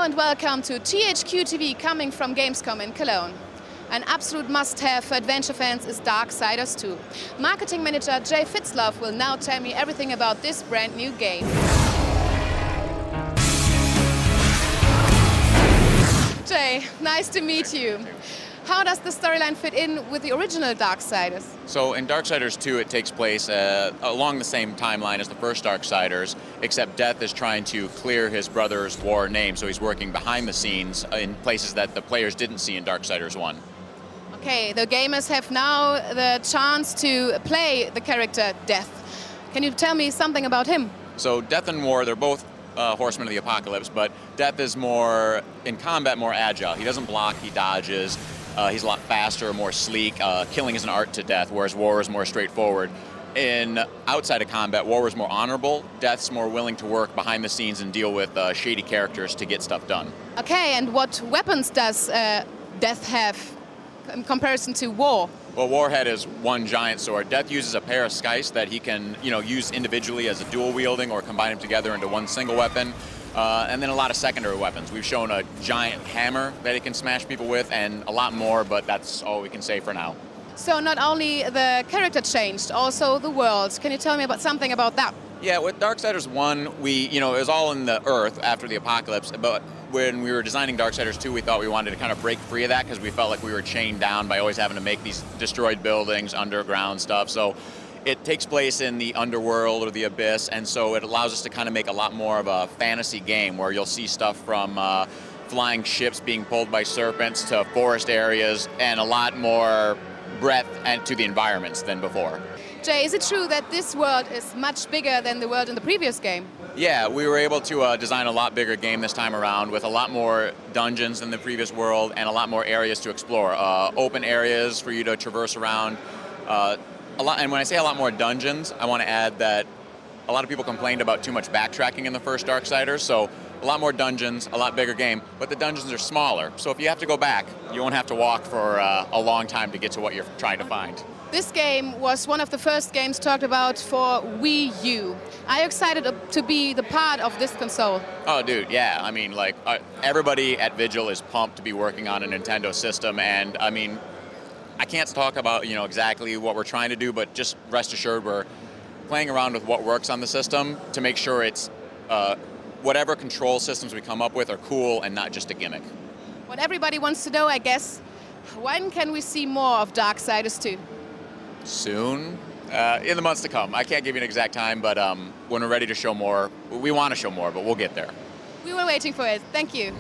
and welcome to THQ TV coming from Gamescom in Cologne. An absolute must-have for adventure fans is Darksiders 2. Marketing manager Jay Fitzlove will now tell me everything about this brand new game. Jay, nice to meet you. How does the storyline fit in with the original Darksiders? So in Darksiders 2, it takes place along the same timeline as the first Darksiders, except Death is trying to clear his brother's war name, so he's working behind the scenes in places that the players didn't see in Darksiders 1. Okay, the gamers have now the chance to play the character Death. Can you tell me something about him? So Death and War, they're both horsemen of the apocalypse, but Death is more, in combat, more agile. He doesn't block, he dodges. He's a lot faster, more sleek. Killing is an art to Death, whereas War is more straightforward. Outside of combat, War is more honorable. Death's more willing to work behind the scenes and deal with shady characters to get stuff done. Okay, and what weapons does Death have in comparison to War? Well, Warhead is one giant sword. Death uses a pair of scythes that he can, use individually as a dual wielding or combine them together into one single weapon. And then a lot of secondary weapons. We've shown a giant hammer that he can smash people with and a lot more, but that's all we can say for now. So not only the character changed, also the world. Can you tell me something about that? Yeah, with Darksiders 1, it was all in the Earth after the apocalypse, but when we were designing Darksiders 2, we thought we wanted to kind of break free of that because we felt like we were chained down by always having to make these destroyed buildings, underground stuff. So it takes place in the underworld or the abyss, and so it allows us to kind of make a lot more of a fantasy game where you'll see stuff from flying ships being pulled by serpents to forest areas and a lot more breadth to the environments than before. Jay, is it true that this world is much bigger than the world in the previous game? Yeah, we were able to design a lot bigger game this time around with a lot more dungeons than the previous world and a lot more areas to explore. Open areas for you to traverse around. And when I say a lot more dungeons, I want to add that a lot of people complained about too much backtracking in the first Darksiders, so a lot more dungeons, a lot bigger game, but the dungeons are smaller. So if you have to go back, you won't have to walk for a long time to get to what you're trying to find. This game was one of the first games talked about for Wii U. Are you excited to be the part of this console? Oh, dude, yeah. I mean, everybody at Vigil is pumped to be working on a Nintendo system, and I mean, I can't talk about exactly what we're trying to do, but just rest assured we're playing around with what works on the system to make sure it's whatever control systems we come up with are cool and not just a gimmick. What everybody wants to know, I guess, when can we see more of Darksiders 2? Soon, in the months to come. I can't give you an exact time, but when we're ready to show more, we want to show more, but we'll get there. We were waiting for it. Thank you.